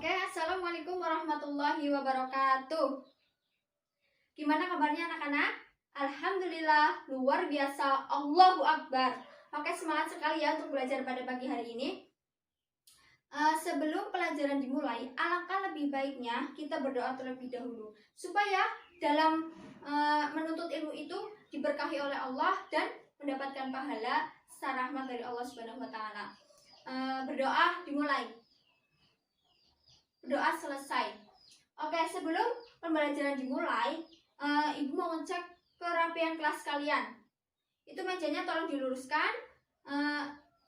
Oke, assalamualaikum warahmatullahi wabarakatuh. Gimana kabarnya anak-anak? Alhamdulillah, luar biasa, Allahu Akbar. Oke, semangat sekali ya untuk belajar pada pagi hari ini. Sebelum pelajaran dimulai, alangkah lebih baiknya kita berdoa terlebih dahulu supaya dalam menuntut ilmu itu diberkahi oleh Allah dan mendapatkan pahala secara rahmat dari Allah Subhanahu wa taala. Berdoa dimulai. Berdoa selesai. Oke, sebelum pembelajaran dimulai, Ibu mau ngecek kerapian kelas kalian. Itu mejanya tolong diluruskan.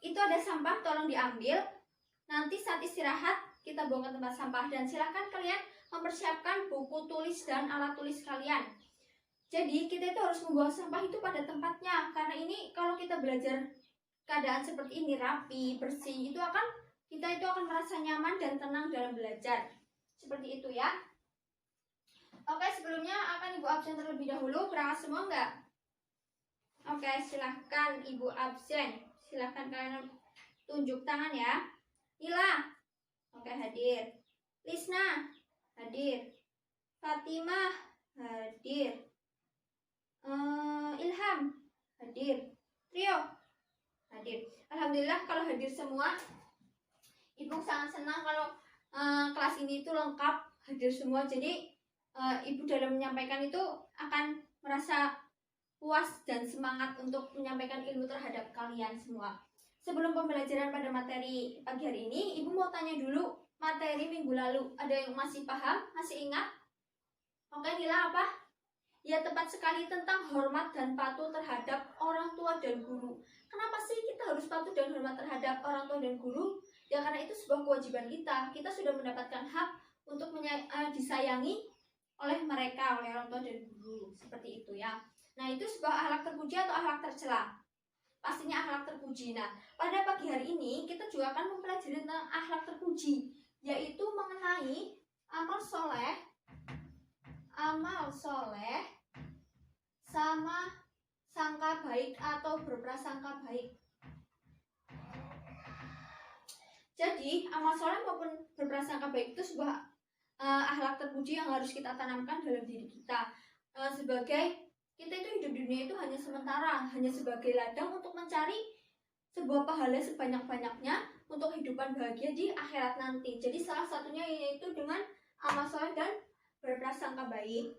Itu ada sampah tolong diambil. Nanti saat istirahat kita buang ke tempat sampah. Dan silahkan kalian mempersiapkan buku tulis dan alat tulis kalian. Jadi kita itu harus membuang sampah itu pada tempatnya. Karena ini kalau kita belajar keadaan seperti ini, rapi, bersih, kita itu akan merasa nyaman dan tenang dalam belajar. Seperti itu ya. Oke, sebelumnya akan Ibu absen terlebih dahulu. Berangkat semua enggak? Oke, silahkan Ibu absen. Silahkan kalian tunjuk tangan ya. Nila, oke, hadir. Lisna, hadir. Fatimah, hadir. Ilham, hadir. Trio, hadir. Alhamdulillah kalau hadir semua. Ibu sangat senang kalau kelas ini itu lengkap, hadir semua. Jadi Ibu dalam menyampaikan itu akan merasa puas dan semangat untuk menyampaikan ilmu terhadap kalian semua. Sebelum pembelajaran pada materi pagi hari ini, Ibu mau tanya dulu materi minggu lalu. Ada yang masih paham? Masih ingat? Oke, Nila apa? Ya, tepat sekali, tentang hormat dan patuh terhadap orang tua dan guru. Kenapa sih kita harus patuh dan hormat terhadap orang tua dan guru? Ya karena itu sebuah kewajiban kita. Kita sudah mendapatkan hak untuk disayangi oleh mereka, oleh orang tua dan guru. Seperti itu ya. Nah, itu sebuah akhlak terpuji atau akhlak tercela? Pastinya akhlak terpuji. Nah, pada pagi hari ini kita juga akan mempelajari tentang akhlak terpuji, yaitu mengenai amal soleh sama sangka baik atau berprasangka baik. Jadi amal soleh maupun berprasangka baik itu sebuah akhlak terpuji yang harus kita tanamkan dalam diri kita. Sebagai kita itu hidup di dunia itu hanya sementara, hanya sebagai ladang untuk mencari sebuah pahala sebanyak-banyaknya untuk kehidupan bahagia di akhirat nanti. Jadi salah satunya yaitu dengan amal soleh dan berprasangka baik.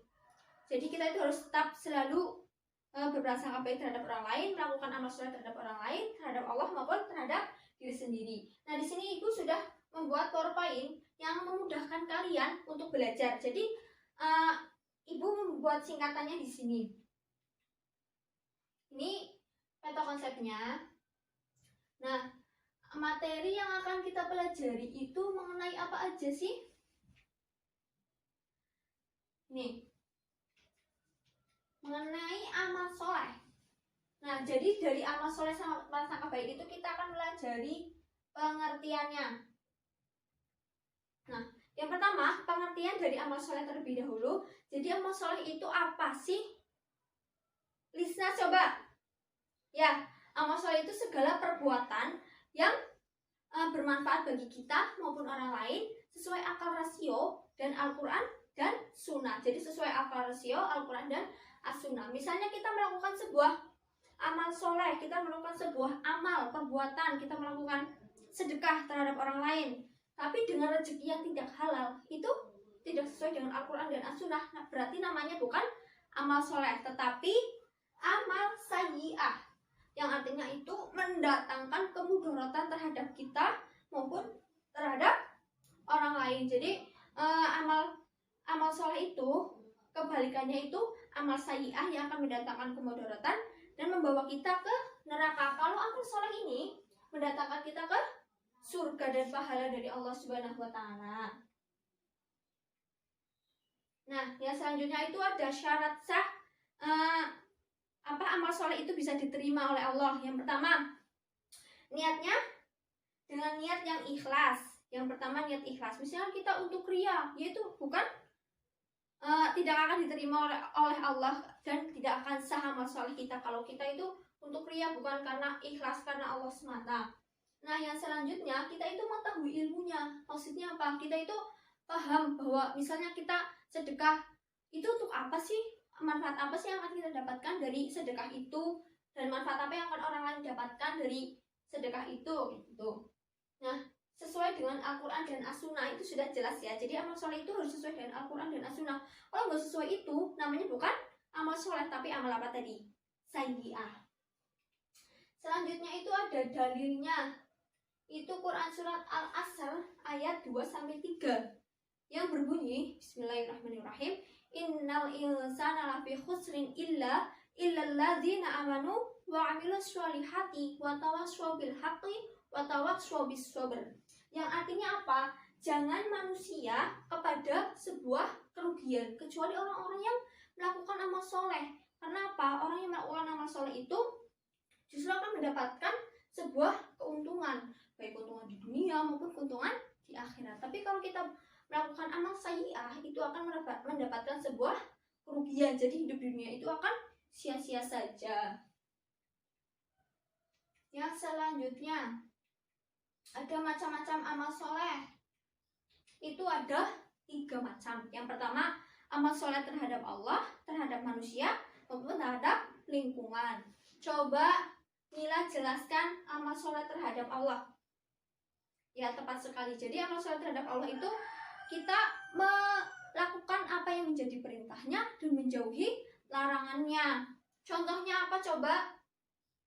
Jadi kita itu harus tetap selalu berprasangka baik terhadap orang lain, melakukan amal soleh terhadap orang lain, terhadap Allah maupun terhadap diri sendiri. Nah, di sini Ibu sudah membuat PowerPoint yang memudahkan kalian untuk belajar. Jadi Ibu membuat singkatannya di sini. Ini peta konsepnya. Nah, materi yang akan kita pelajari itu mengenai apa aja sih? Nih, mengenai amal soleh. Nah, jadi dari amal soleh sama prasangka baik itu kita akan pelajari pengertiannya. Nah, yang pertama, pengertian dari amal soleh terlebih dahulu. Jadi amal soleh itu apa sih? Lisna coba. Ya, amal soleh itu segala perbuatan yang bermanfaat bagi kita maupun orang lain sesuai akal rasio dan Al-Quran dan Sunnah. Jadi sesuai akal rasio, Al-Quran dan As-Sunnah. Misalnya kita melakukan sebuah amal soleh, kita melakukan sebuah amal perbuatan, kita melakukan sedekah terhadap orang lain, tapi dengan rezeki yang tidak halal, itu tidak sesuai dengan Al-Quran dan As-Sunnah. Nah, berarti namanya bukan amal soleh, tetapi amal sayyi'ah, yang artinya itu mendatangkan kemudaratan terhadap kita maupun terhadap orang lain. Jadi amal soleh itu kebalikannya itu amal sayyi'ah yang akan mendatangkan kemudaratan dan membawa kita ke neraka. Kalau amal soleh ini mendatangkan kita ke surga dan pahala dari Allah Subhanahu wa taala. Nah, yang selanjutnya itu ada syarat sah amal soleh itu bisa diterima oleh Allah. Yang pertama, niatnya dengan niat yang ikhlas. Yang pertama, niat ikhlas. Misalnya kita untuk riya, yaitu bukan tidak akan diterima oleh Allah dan tidak akan sah amal soleh kita kalau kita itu untuk riya bukan karena ikhlas karena Allah semata. Nah, yang selanjutnya kita itu mengetahui ilmunya. Maksudnya apa? Kita itu paham bahwa misalnya kita sedekah itu untuk apa sih? Manfaat apa sih yang akan kita dapatkan dari sedekah itu? Dan manfaat apa yang akan orang lain dapatkan dari sedekah itu gitu. Nah, sesuai dengan Al-Quran dan As-Sunnah itu sudah jelas ya. Jadi amal soleh itu harus sesuai dengan Al-Quran dan As-Sunnah. Kalau nggak sesuai itu namanya bukan amal soleh, tapi amal apa tadi? Sayyi'ah. Selanjutnya itu ada dalilnya. Itu Quran surat Al-Asr ayat 2-3 yang berbunyi Bismillahirrahmanirrahim, innal insana lafi khusrin illa alladzina amanu wa amilus sholihati wa tawassaw bil haqqi wa tawassaw bis sabr. Yang artinya apa? Jangan manusia kepada sebuah kerugian kecuali orang-orang yang melakukan amal soleh. Karena apa? Orang yang melakukan amal soleh itu justru akan mendapatkan sebuah keuntungan, baik keuntungan di dunia maupun keuntungan di akhirat. Tapi kalau kita melakukan amal sayyi'ah itu akan mendapatkan sebuah kerugian. Jadi hidup di dunia itu akan sia-sia saja. Yang selanjutnya ada macam-macam amal soleh. Itu ada 3 macam. Yang pertama, amal soleh terhadap Allah, terhadap manusia, maupun terhadap lingkungan. Coba Nila jelaskan amal soleh terhadap Allah. Ya, tepat sekali. Jadi amal soleh terhadap Allah itu kita melakukan apa yang menjadi perintahnya dan menjauhi larangannya. Contohnya apa coba?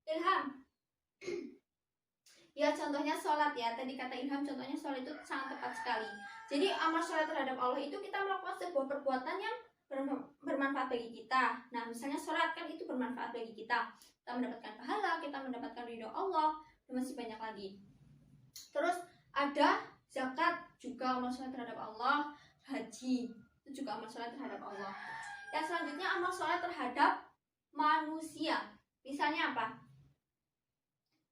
Ilham. Ya, contohnya sholat ya. Tadi kata Ilham contohnya sholat itu sangat tepat sekali. Jadi amal sholat terhadap Allah itu kita melakukan sebuah perbuatan yang bermanfaat bagi kita. Nah, misalnya sholat kan itu bermanfaat bagi kita. Kita mendapatkan pahala, kita mendapatkan ridho Allah, dan masih banyak lagi. Terus ada zakat, juga amal sholat terhadap Allah. Haji, itu juga amal sholat terhadap Allah. Yang selanjutnya amal sholat terhadap manusia. Misalnya apa?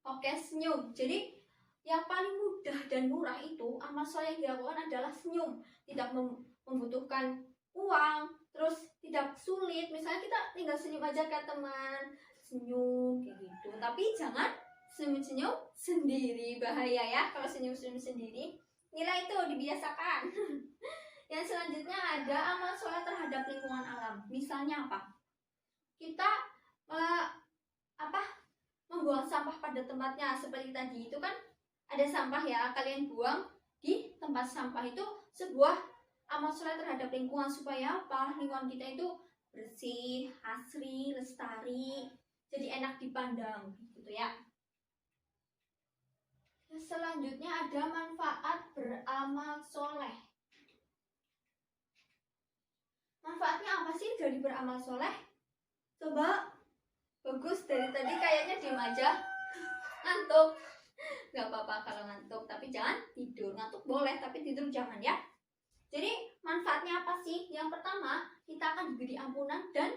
Oke, senyum. Jadi yang paling mudah dan murah itu amal soleh yang dilakukan adalah senyum. Tidak membutuhkan uang, terus tidak sulit. Misalnya kita tinggal senyum aja ke teman, senyum kayak gitu. Tapi jangan senyum-senyum sendiri, bahaya ya kalau senyum-senyum sendiri. Nilai itu dibiasakan. Yang selanjutnya ada amal soleh terhadap lingkungan alam. Misalnya apa? Kita membuang sampah pada tempatnya. Seperti tadi itu kan ada sampah ya, kalian buang di tempat sampah. Itu sebuah amal soleh terhadap lingkungan, supaya apa? Lingkungan kita itu bersih, asri, lestari, jadi enak dipandang gitu ya. Selanjutnya ada manfaat beramal soleh. Manfaatnya apa sih dari beramal soleh? Coba. Bagus, dari tadi kayaknya diem aja. Ngantuk. Gak apa-apa kalau ngantuk, tapi jangan tidur. Ngantuk boleh, tapi tidur jangan ya. Jadi manfaatnya apa sih? Yang pertama, kita akan diberi ampunan dan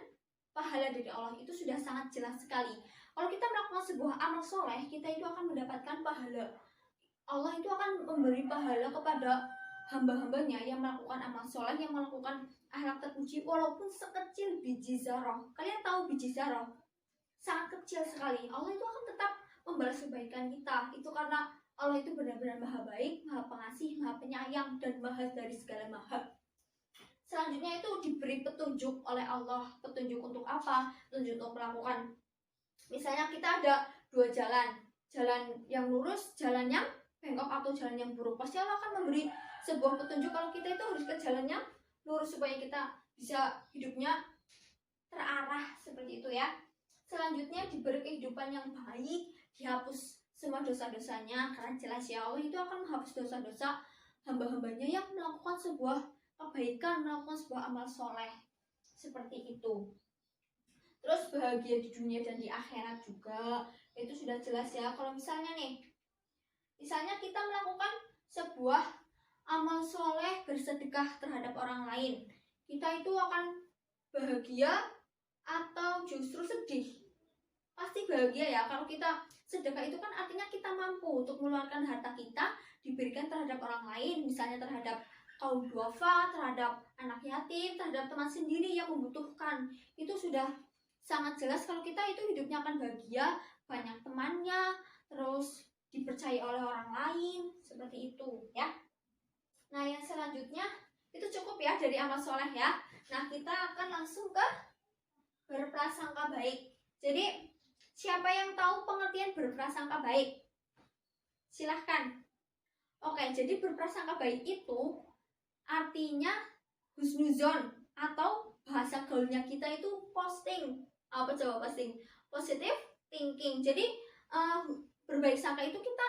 pahala dari Allah. Itu sudah sangat jelas sekali. Kalau kita melakukan sebuah amal soleh, kita itu akan mendapatkan pahala. Allah itu akan memberi pahala kepada hamba-hambanya yang melakukan amal soleh, yang melakukan akhlak terpuji, walaupun sekecil biji zarah. Kalian tahu biji zarah? Sangat kecil sekali. Allah itu akan tetap membalas kebaikan kita. Itu karena Allah itu benar-benar maha baik, maha pengasih, maha penyayang, dan maha dari segala maha. Selanjutnya itu diberi petunjuk oleh Allah. Petunjuk untuk apa? Petunjuk untuk melakukan. Misalnya kita ada 2 jalan. Jalan yang lurus, jalan yang bengkok, atau jalan yang buruk. Pasti Allah akan memberi sebuah petunjuk kalau kita itu harus ke jalan yang lurus, supaya kita bisa hidupnya terarah seperti itu ya. Selanjutnya diberi kehidupan yang baik, dihapus semua dosa-dosanya, karena jelas ya Allah itu akan menghapus dosa-dosa hamba-hambanya yang melakukan sebuah kebaikan, melakukan sebuah amal soleh seperti itu. Terus bahagia di dunia dan di akhirat juga, itu sudah jelas ya. Kalau misalnya kita melakukan sebuah amal soleh, bersedekah terhadap orang lain, kita itu akan bahagia atau justru sedih? Pasti bahagia ya. Kalau kita sedekah itu kan artinya kita mampu untuk mengeluarkan harta kita, diberikan terhadap orang lain, misalnya terhadap kaum duafa, terhadap anak yatim, terhadap teman sendiri yang membutuhkan. Itu sudah sangat jelas kalau kita itu hidupnya akan bahagia, banyak temannya, terus dipercaya oleh orang lain, seperti itu ya. Nah yang selanjutnya itu cukup ya dari amal soleh ya. Nah kita akan langsung ke berprasangka baik. Jadi siapa yang tahu pengertian berprasangka baik? Silahkan. Oke, jadi berprasangka baik itu artinya husnuzon, atau bahasa gaulnya kita itu posting. Apa coba posting? Positive thinking. Jadi berbaik sangka itu kita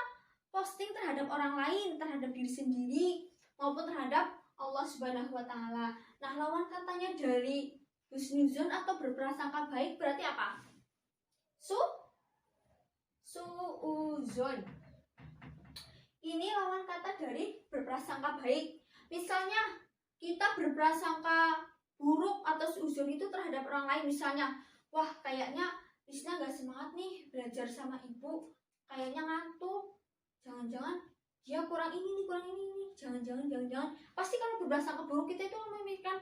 posting terhadap orang lain, terhadap diri sendiri, maupun terhadap Allah Subhanahu wa Ta'ala. Nah, lawan katanya dari husnuzon atau berprasangka baik berarti apa? Suuzon. Ini lawan kata dari berprasangka baik. Misalnya kita berprasangka buruk atau suuzon itu terhadap orang lain. Misalnya, wah kayaknya Lisna gak semangat nih belajar sama ibu, kayaknya ngantuk, jangan-jangan dia kurang ini nih, jangan-jangan. Pasti kalau berprasangka buruk kita itu memikirkan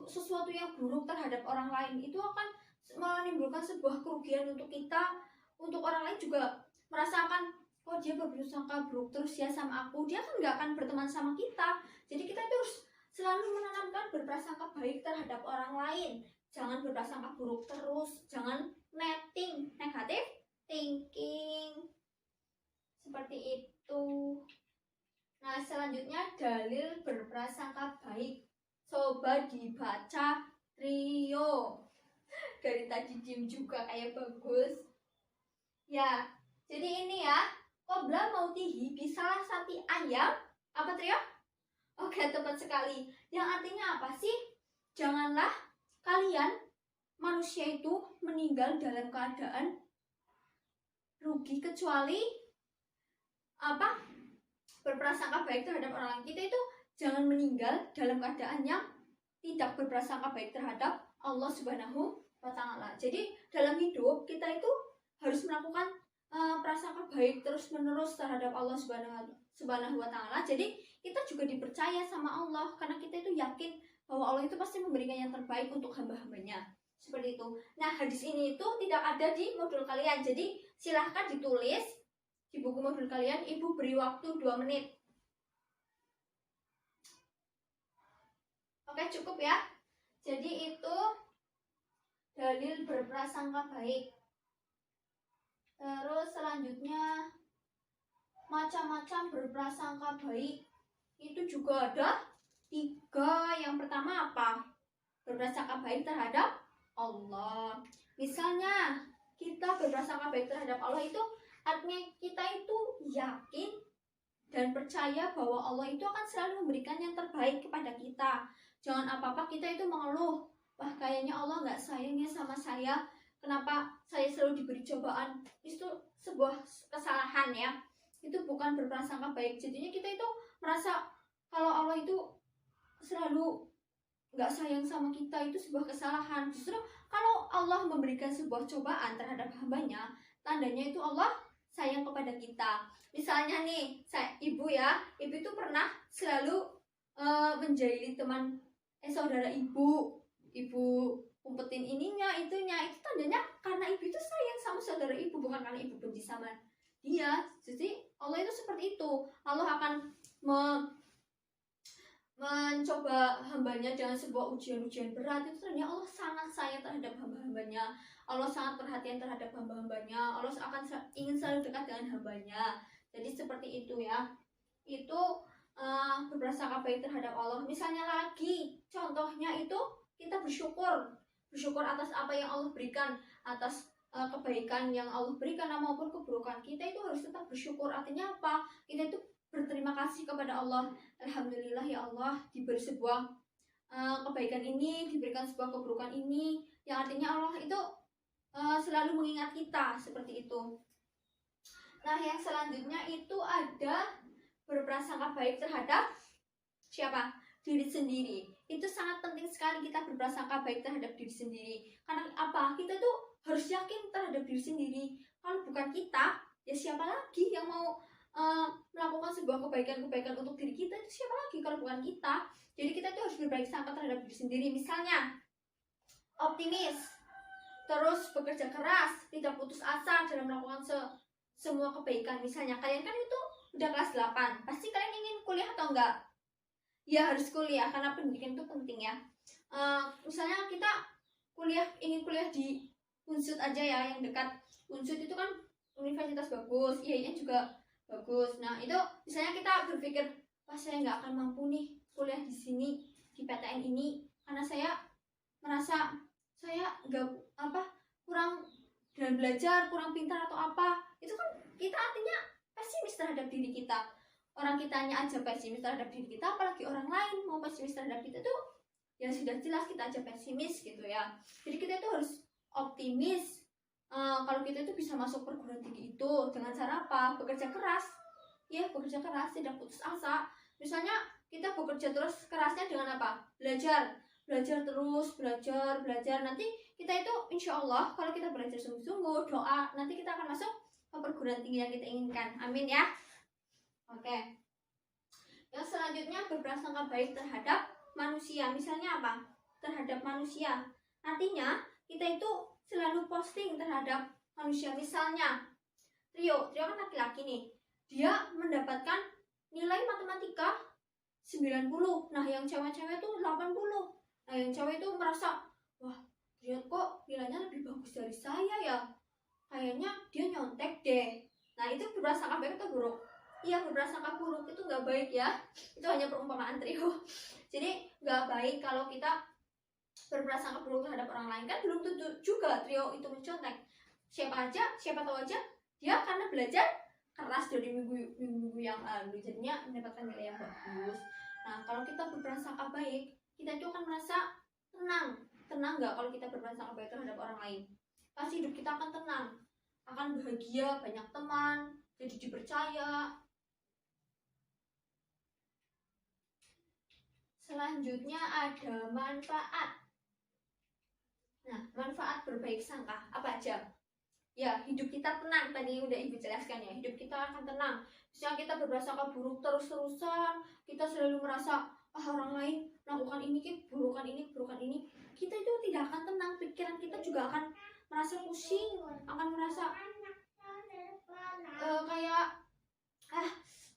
sesuatu yang buruk terhadap orang lain, itu akan menimbulkan sebuah kerugian untuk kita, untuk orang lain juga merasakan, oh dia berprasangka buruk terus ya sama aku, dia kan gak akan berteman sama kita. Jadi kita itu harus selalu menanamkan berprasangka baik terhadap orang lain. Jangan berprasangka buruk terus, jangan negative thinking, seperti itu. Nah selanjutnya dalil berprasangka baik, coba dibaca trio. Dari tadi diem juga kayak bagus ya. Jadi ini ya, qobla mautihi bisalah sati ayam apa trio? Oke, tepat sekali. Yang artinya apa sih? Janganlah kalian manusia itu meninggal dalam keadaan rugi, kecuali apa? Berprasangka baik terhadap orang lain. Kita itu jangan meninggal dalam keadaan yang tidak berprasangka baik terhadap Allah Subhanahu wa Ta'ala. Jadi dalam hidup kita itu harus melakukan prasangka baik terus menerus terhadap Allah Subhanahu wa Ta'ala. Jadi kita juga dipercaya sama Allah karena kita itu yakin bahwa Allah itu pasti memberikan yang terbaik untuk hamba-hambanya. Seperti itu. Nah hadis ini itu tidak ada di modul kalian, jadi silahkan ditulis di buku modul kalian. Ibu beri waktu 2 menit. Oke, cukup ya. Jadi itu dalil berprasangka baik. Terus selanjutnya macam-macam berprasangka baik itu juga ada 3. Yang pertama apa? Berprasangka baik terhadap Allah. Misalnya kita berprasangka baik terhadap Allah itu artinya kita itu yakin dan percaya bahwa Allah itu akan selalu memberikan yang terbaik kepada kita. Jangan apa-apa kita itu mengeluh, wah kayaknya Allah gak sayangnya sama saya, kenapa saya selalu diberi cobaan. Itu sebuah kesalahan ya. Itu bukan berprasangka baik. Jadinya kita itu merasa kalau Allah itu selalu gak sayang sama kita, itu sebuah kesalahan. Justru kalau Allah memberikan sebuah cobaan terhadap hambanya, tandanya itu Allah sayang kepada kita. Misalnya nih, ibu itu pernah selalu menjahili saudara ibu umpetin ininya itunya, itu tandanya karena ibu itu sayang sama saudara ibu, bukan karena ibu benci sama dia. Jadi Allah itu seperti itu. Allah akan mencoba hambanya dengan sebuah ujian-ujian berat. Itu tandanya Allah sangat sayang terhadap hamba-hambanya. Allah sangat perhatian terhadap hamba-hambanya. Allah akan ingin selalu dekat dengan hambanya. Jadi seperti itu ya. Itu berprasangka baik terhadap Allah. Misalnya lagi, contohnya itu kita bersyukur atas apa yang Allah berikan, atas kebaikan yang Allah berikan maupun keburukan. Kita itu harus tetap bersyukur. Artinya apa? Kita itu berterima kasih kepada Allah. Alhamdulillah ya Allah, diberi sebuah kebaikan ini, diberikan sebuah keburukan ini, yang artinya Allah itu selalu mengingat kita, seperti itu. Nah yang selanjutnya itu ada berprasangka baik terhadap siapa? Diri sendiri. Itu sangat penting sekali kita berprasangka baik terhadap diri sendiri. Karena apa? Kita tuh harus yakin terhadap diri sendiri. Kalau bukan kita, ya siapa lagi yang mau melakukan sebuah kebaikan-kebaikan untuk diri kita? Itu siapa lagi kalau bukan kita? Jadi kita tuh harus berbaik sangka terhadap diri sendiri. Misalnya optimis, terus bekerja keras, tidak putus asa dalam melakukan semua kebaikan. Misalnya kalian kan itu udah kelas 8, pasti kalian ingin kuliah atau enggak? Ya harus kuliah, karena pendidikan itu penting ya. Misalnya kita ingin kuliah di Unsud aja ya, yang dekat. Unsud itu kan universitas bagus, IAIN juga bagus. Nah itu misalnya kita berpikir, wah saya nggak akan mampu nih kuliah di sini, di PTN ini, karena saya merasa saya nggak kurang dalam belajar, kurang pintar atau apa. Itu kan kita artinya pesimis terhadap diri kita. Orang kitanya aja pesimis terhadap diri kita, apalagi orang lain mau pesimis terhadap kita tuh ya sudah jelas kita aja pesimis gitu ya. Jadi kita itu harus optimis. Kalau kita itu bisa masuk perguruan tinggi itu dengan cara apa? Bekerja keras. Ya, bekerja keras, tidak putus asa. Misalnya kita bekerja terus kerasnya dengan apa? Belajar terus, belajar. Nanti kita itu insya Allah kalau kita belajar sungguh-sungguh, doa, nanti kita akan masuk ke perguruan tinggi yang kita inginkan. Amin ya. Oke. Yang selanjutnya berprasangka baik terhadap manusia. Misalnya apa? Terhadap manusia. Artinya kita itu selalu posting terhadap manusia. Misalnya Trio kan laki-laki nih, dia mendapatkan nilai matematika 90. Nah yang cewek-cewek tuh 80. Nah yang cewek itu merasa, wah Trio kok nilainya lebih bagus dari saya ya, kayaknya dia nyontek deh. Nah itu berprasangka baik atau buruk? Iya, berprasangka buruk itu nggak baik ya. Itu hanya perumpamaan Trio. Jadi nggak baik kalau kita berprasangka buruk terhadap orang lain. Kan belum tentu juga Trio itu mencontek. Siapa tahu aja dia karena belajar keras dari minggu yang lalu, jadinya mendapatkan nilai yang bagus. Nah kalau kita berprasangka baik, kita itu akan merasa tenang nggak kalau kita berprasangka baik terhadap orang lain? Pasti hidup kita akan tenang, akan bahagia, banyak teman, jadi dipercaya. Selanjutnya ada manfaat. Nah, manfaat berbaik sangka apa aja? Ya, hidup kita tenang, tadi udah Ibu jelaskan ya. Hidup kita akan tenang. Misalnya kita berprasangka buruk terus-terusan, kita selalu merasa orang lain melakukan ini, burukan ini, kita itu tidak akan tenang. Pikiran kita juga akan merasa pusing, akan merasa kayak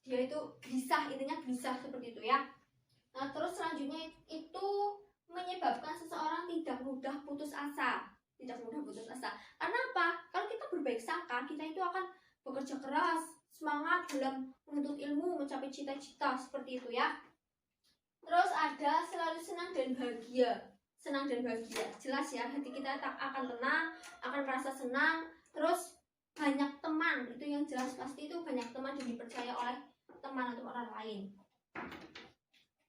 dia itu gelisah, intinya gelisah seperti itu ya. Nah, terus selanjutnya itu menyebabkan seseorang tidak mudah putus asa. Karena apa? Kalau kita berbaik sangka, kita itu akan bekerja keras, semangat dalam menuntut ilmu, mencapai cita-cita seperti itu ya. Terus ada selalu senang dan bahagia. Jelas ya, hati kita akan tenang, akan merasa senang. Terus banyak teman, itu yang jelas pasti itu banyak teman yang dipercaya oleh teman atau orang lain.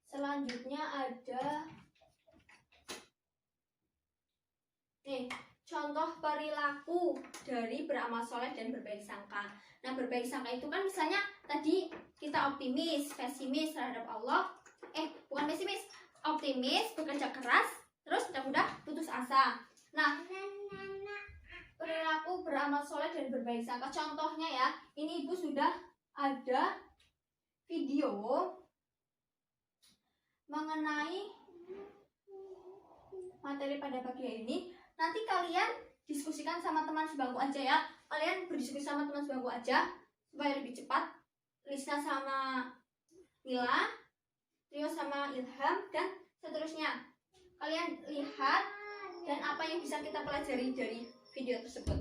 Selanjutnya ada contoh perilaku dari beramal soleh dan berbaik sangka. Nah, berbaik sangka itu kan misalnya tadi kita optimis, pesimis terhadap Allah. Bukan pesimis, optimis, bekerja keras, terus tidak mudah putus asa. Nah, perilaku beramal soleh dan berbaik sangka. Contohnya ya, ini Ibu sudah ada video mengenai materi pada pagi hari ini. Nanti kalian diskusikan sama teman sebangku aja ya. Kalian berdiskusi sama teman sebangku aja supaya lebih cepat. Lisna sama Mila, Trio sama Ilham, dan seterusnya. Kalian lihat dan apa yang bisa kita pelajari dari video tersebut.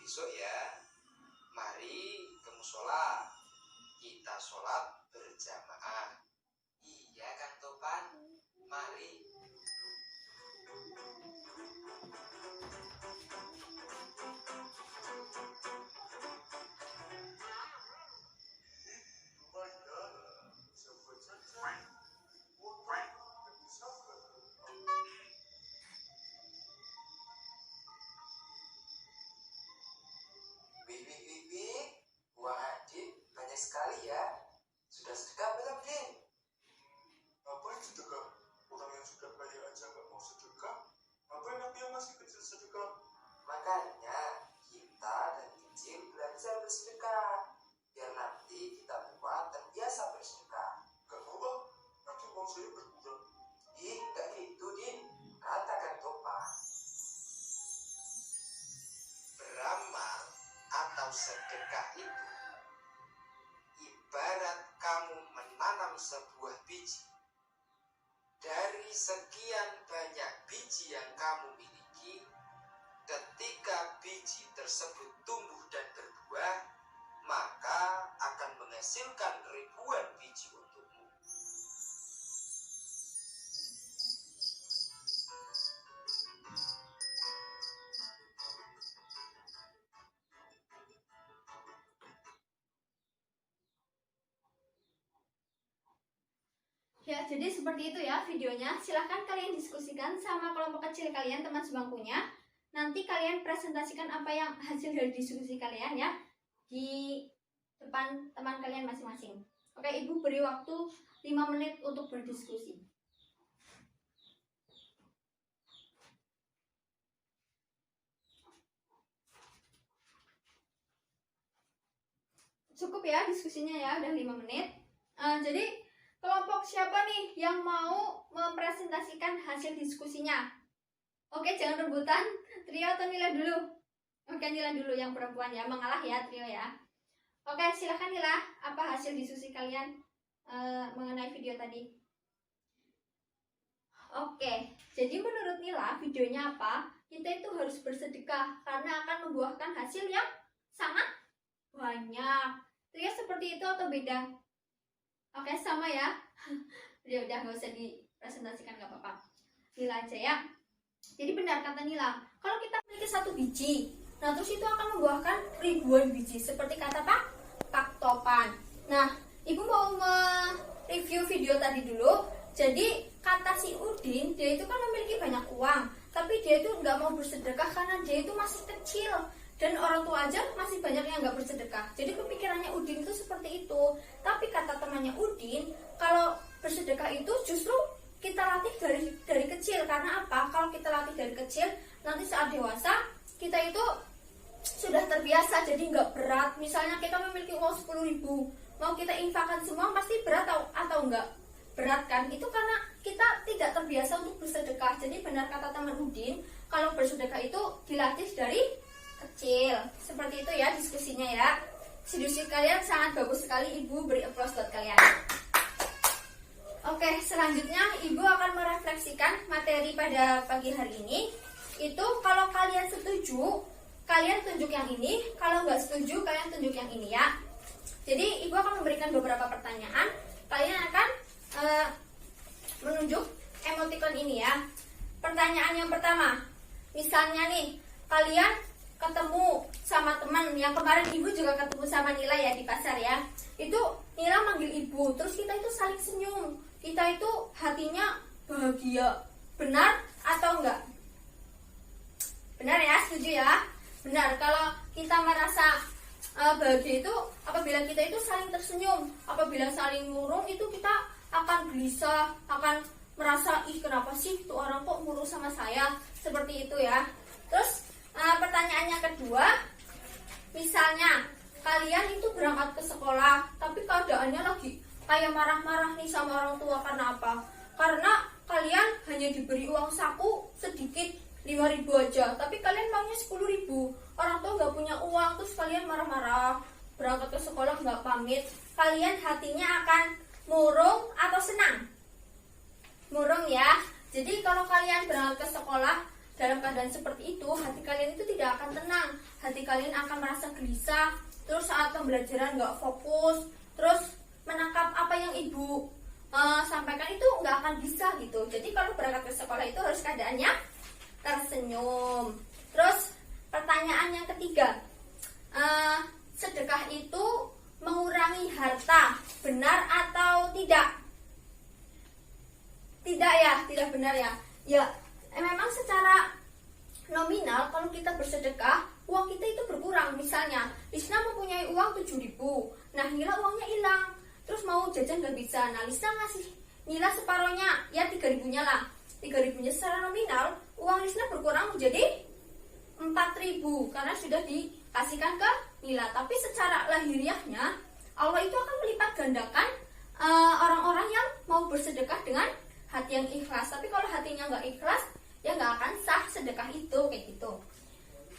Besok ya, mari ke musola, kita sholat berjamaah. Iya Kang Topan, mari sedekah itu ibarat kamu menanam sebuah biji. Dari sekian banyak biji yang kamu miliki, ketika biji tersebut tumbuh dan berbuah, maka akan menghasilkan ribuan biji untukmu. Ya, jadi seperti itu ya videonya. Silahkan kalian diskusikan sama kelompok kecil kalian, teman sebangkunya. Nanti kalian presentasikan apa yang hasil dari diskusi kalian ya di depan teman kalian masing-masing. Oke, Ibu beri waktu 5 menit untuk berdiskusi. Cukup ya diskusinya ya, udah 5 menit. Jadi kelompok siapa nih yang mau mempresentasikan hasil diskusinya? Oke, jangan rebutan. Trio atau Nila dulu? Oke, Nila dulu yang perempuan ya, mengalah ya trio ya. Oke, silakan Nila. Apa hasil diskusi kalian mengenai video tadi? Oke, jadi menurut Nila videonya apa? Kita itu harus bersedekah karena akan membuahkan hasil yang sangat banyak. Trio seperti itu atau beda? Oke, sama ya. Udah nggak usah dipresentasikan, nggak apa-apa. Nila aja ya. Jadi benar kata Nila, kalau kita memiliki 1 biji, nah terus itu akan membuahkan ribuan biji. Seperti kata Pak Topan. Nah, Ibu mau mereview video tadi dulu. Jadi kata si Udin, dia itu kan memiliki banyak uang, tapi dia itu nggak mau bersedekah karena dia itu masih kecil. Dan orang tua aja masih banyak yang nggak bersedekah. Jadi pemikirannya Udin itu seperti itu. Tapi kata temannya Udin, kalau bersedekah itu justru kita latih dari kecil. Karena apa? Kalau kita latih dari kecil, nanti saat dewasa kita itu sudah terbiasa, jadi nggak berat. Misalnya kita memiliki uang 10.000, mau kita infakkan semua pasti berat atau enggak? Berat kan? Itu karena kita tidak terbiasa untuk bersedekah. Jadi benar kata teman Udin, kalau bersedekah itu dilatih dari kecil. Seperti itu ya diskusinya ya. Diskusi kalian sangat bagus sekali, Ibu beri applause buat kalian. Oke, selanjutnya Ibu akan merefleksikan materi pada pagi hari ini. Itu kalau kalian setuju, kalian tunjuk yang ini. Kalau nggak setuju, kalian tunjuk yang ini ya. Jadi Ibu akan memberikan beberapa pertanyaan. Kalian akan menunjuk emoticon ini ya. Pertanyaan yang pertama, misalnya nih, kalian ketemu sama teman yang kemarin Ibu juga ketemu sama Nila ya di pasar ya. Itu Nila manggil Ibu, terus kita itu saling senyum. Kita itu hatinya bahagia. Benar atau enggak? Benar ya, setuju ya? Benar, kalau kita merasa bahagia itu apabila kita itu saling tersenyum. Apabila saling murung itu kita akan gelisah, akan merasa, ih kenapa sih tuh orang kok murung sama saya. Seperti itu ya. Terus pertanyaan yang kedua, misalnya kalian itu berangkat ke sekolah, tapi keadaannya lagi kayak marah-marah nih sama orang tua. Karena apa? Karena kalian hanya diberi uang saku sedikit, 5.000 aja, tapi kalian maunya 10.000. Orang tua nggak punya uang, terus kalian marah-marah, berangkat ke sekolah nggak pamit. Kalian hatinya akan murung atau senang? Murung ya. Jadi kalau kalian berangkat ke sekolah dalam keadaan seperti itu, hati kalian itu tidak akan tenang. Hati kalian akan merasa gelisah. Terus saat pembelajaran nggak fokus, terus menangkap apa yang Ibu sampaikan itu nggak akan bisa gitu. Jadi kalau berangkat ke sekolah itu harus keadaannya tersenyum. Terus pertanyaan yang ketiga, sedekah itu mengurangi harta, benar atau tidak? Tidak ya, tidak benar ya. Ya, memang secara nominal kalau kita bersedekah, uang kita itu berkurang. Misalnya, Lisna mempunyai uang 7.000. Nah, Nila uangnya hilang. Terus mau jajan nggak bisa. Nah, Lisna ngasih Nila separohnya, ya 3.000-nya lah. 3.000-nya secara nominal, uang Lisna berkurang menjadi 4.000 karena sudah dikasihkan ke Nila. Tapi secara lahiriahnya, Allah itu akan melipat gandakan orang-orang yang mau bersedekah dengan hati yang ikhlas. Tapi kalau hatinya nggak ikhlas, ya nggak akan sah sedekah itu kayak gitu.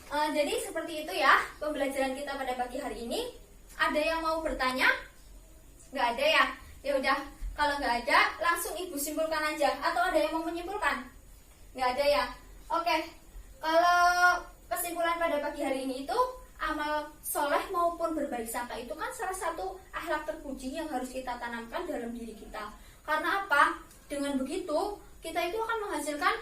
Jadi seperti itu ya pembelajaran kita pada pagi hari ini. Ada yang mau bertanya? Nggak ada ya? Ya udah, kalau nggak ada langsung ibu simpulkan aja. Atau ada yang mau menyimpulkan? Nggak ada ya? Oke, kalau kesimpulan pada pagi hari ini itu amal soleh maupun berbaik sangka itu kan salah satu akhlak terpuji yang harus kita tanamkan dalam diri kita. Karena apa? Dengan begitu kita itu akan menghasilkan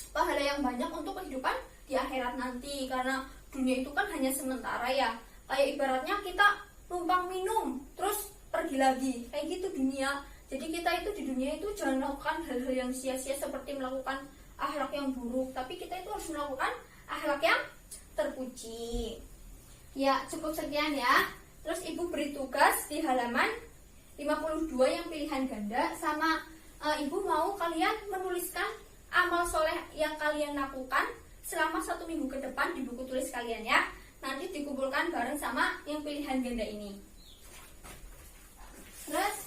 pahala yang banyak untuk kehidupan di akhirat nanti. Karena dunia itu kan hanya sementara ya, kayak ibaratnya kita numpang minum terus pergi lagi, kayak gitu dunia. Jadi kita itu di dunia itu jangan melakukan hal-hal yang sia-sia seperti melakukan akhlak yang buruk, tapi kita itu harus melakukan akhlak yang terpuji. Ya cukup sekian ya. Terus ibu beri tugas di halaman 52 yang pilihan ganda, sama ibu mau kalian menuliskan amal soleh yang kalian lakukan selama 1 minggu ke depan di buku tulis kalian ya. Nanti dikumpulkan bareng sama yang pilihan ganda ini. Terus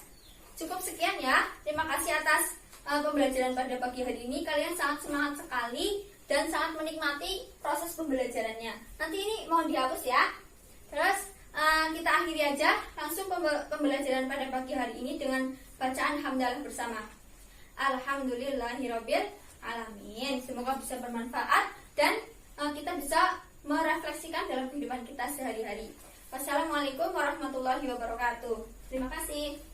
cukup sekian ya. Terima kasih atas pembelajaran pada pagi hari ini. Kalian sangat semangat sekali dan sangat menikmati proses pembelajarannya. Nanti ini mohon dihapus ya. Terus kita akhiri aja langsung pembelajaran pada pagi hari ini dengan bacaan hamdalah bersama. Alhamdulillahirabbil alamin. Semoga bisa bermanfaat dan kita bisa merefleksikan dalam kehidupan kita sehari-hari. Wassalamualaikum warahmatullahi wabarakatuh. Terima kasih.